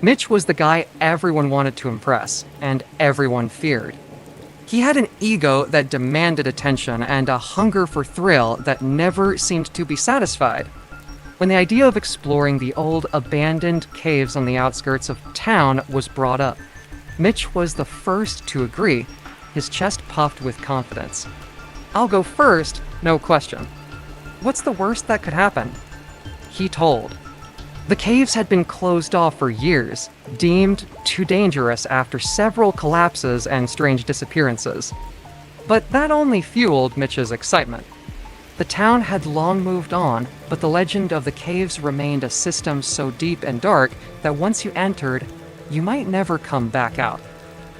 Mitch was the guy everyone wanted to impress, and everyone feared. He had an ego that demanded attention and a hunger for thrill that never seemed to be satisfied. When the idea of exploring the old abandoned caves on the outskirts of town was brought up, Mitch was the first to agree, his chest puffed with confidence. "I'll go first, no question. What's the worst that could happen?" He told. The caves had been closed off for years, deemed too dangerous after several collapses and strange disappearances. But that only fueled Mitch's excitement. The town had long moved on, but the legend of the caves remained a system so deep and dark that once you entered, you might never come back out.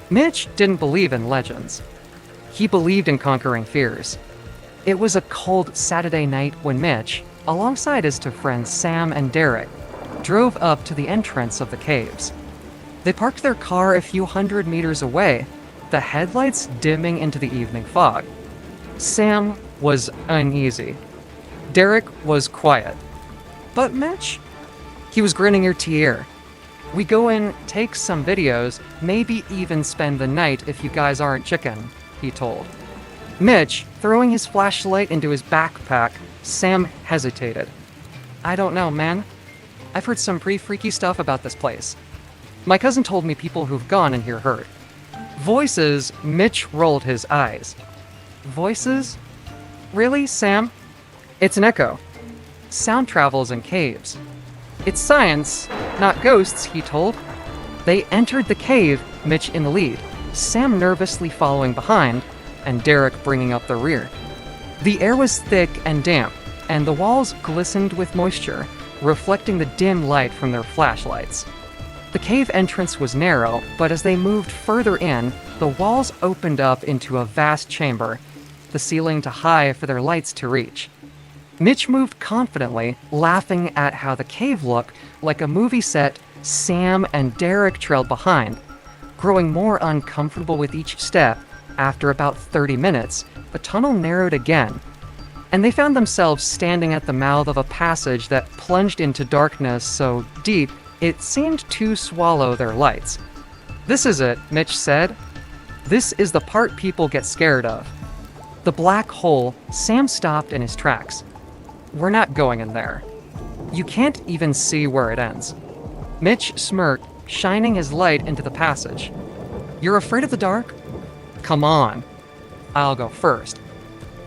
Mitch didn't believe in legends. He believed in conquering fears. It was a cold Saturday night when Mitch, alongside his two friends Sam and Derek, drove up to the entrance of the caves. They parked their car a few hundred meters away, the headlights dimming into the evening fog. Sam was uneasy. Derek was quiet. But Mitch? He was grinning ear to ear. "We go in, take some videos, maybe even spend the night if you guys aren't chicken," he told. Mitch, throwing his flashlight into his backpack, Sam hesitated. "I don't know, man. I've heard some pretty freaky stuff about this place. My cousin told me people who've gone in here heard." Voices, Mitch rolled his eyes. "Voices? Really, Sam? It's an echo. Sound travels in caves. It's science, not ghosts," he told. They entered the cave, Mitch in the lead, Sam nervously following behind, and Derek bringing up the rear. The air was thick and damp, and the walls glistened with moisture, reflecting the dim light from their flashlights. The cave entrance was narrow, but as they moved further in, the walls opened up into a vast chamber, the ceiling too high for their lights to reach. Mitch moved confidently, laughing at how the cave looked like a movie set. Sam and Derek trailed behind, growing more uncomfortable with each step. After about 30 minutes, the tunnel narrowed again, and they found themselves standing at the mouth of a passage that plunged into darkness so deep it seemed to swallow their lights. "This is it," Mitch said. "This is the part people get scared of." The black hole. Sam stopped in his tracks. "We're not going in there. You can't even see where it ends." Mitch smirked, shining his light into the passage. "You're afraid of the dark? Come on. I'll go first.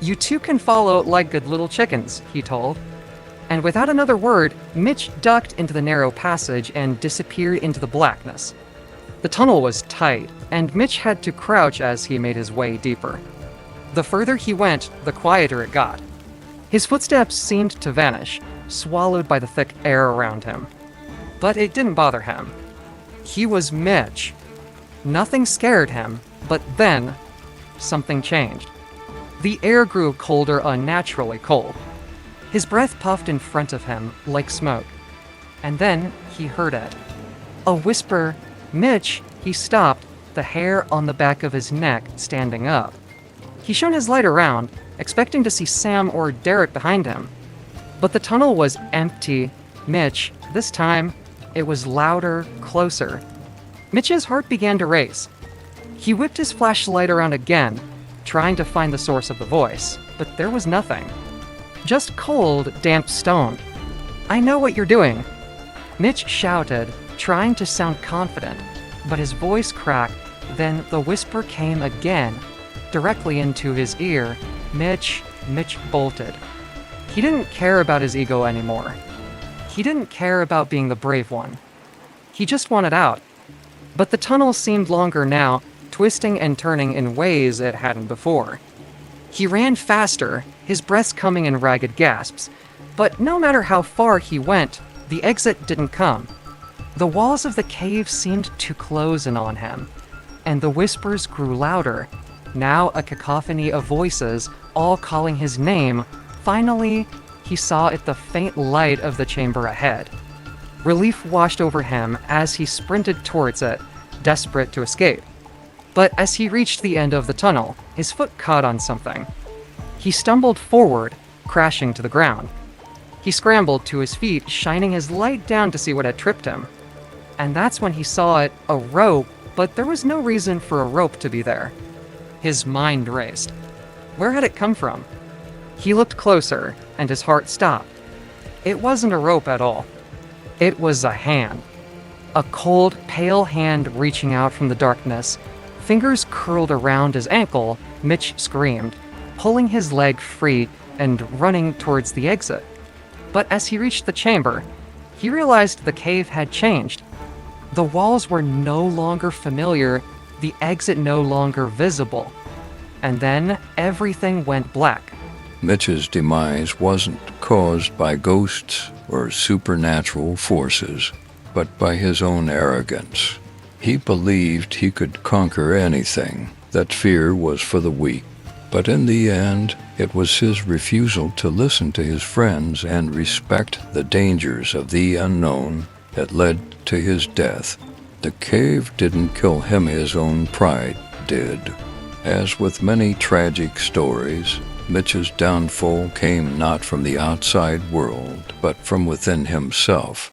You two can follow like good little chickens," he told. And without another word, Mitch ducked into the narrow passage and disappeared into the blackness. The tunnel was tight, and Mitch had to crouch as he made his way deeper. The further he went, the quieter it got. His footsteps seemed to vanish, swallowed by the thick air around him. But it didn't bother him. He was Mitch. Nothing scared him, but then something changed. The air grew colder, unnaturally cold. His breath puffed in front of him like smoke. And then he heard it. A whisper. "Mitch!" He stopped, the hair on the back of his neck standing up. He shone his light around, expecting to see Sam or Derek behind him. But the tunnel was empty. Mitch, this time, it was louder, closer. Mitch's heart began to race. He whipped his flashlight around again, trying to find the source of the voice, but there was nothing. Just cold, damp stone. "I know what you're doing," Mitch shouted, trying to sound confident, but his voice cracked. Then the whisper came again, directly into his ear. Mitch bolted. He didn't care about his ego anymore. He didn't care about being the brave one. He just wanted out. But the tunnel seemed longer now, twisting and turning in ways it hadn't before. He ran faster, his breath coming in ragged gasps. But no matter how far he went, the exit didn't come. The walls of the cave seemed to close in on him, and the whispers grew louder, now a cacophony of voices, all calling his name. Finally, he saw the faint light of the chamber ahead. Relief washed over him as he sprinted towards it, desperate to escape. But as he reached the end of the tunnel, his foot caught on something. He stumbled forward, crashing to the ground. He scrambled to his feet, shining his light down to see what had tripped him. And that's when he saw it, a rope, but there was no reason for a rope to be there. His mind raced. Where had it come from? He looked closer, and his heart stopped. It wasn't a rope at all. It was a hand. A cold, pale hand reaching out from the darkness. Fingers curled around his ankle, Mitch screamed, pulling his leg free and running towards the exit. But as he reached the chamber, he realized the cave had changed. The walls were no longer familiar, the exit no longer visible. And then everything went black. Mitch's demise wasn't caused by ghosts or supernatural forces, but by his own arrogance. He believed he could conquer anything, that fear was for the weak. But in the end, it was his refusal to listen to his friends and respect the dangers of the unknown that led to his death. The cave didn't kill him, his own pride did. As with many tragic stories, Mitch's downfall came not from the outside world, but from within himself.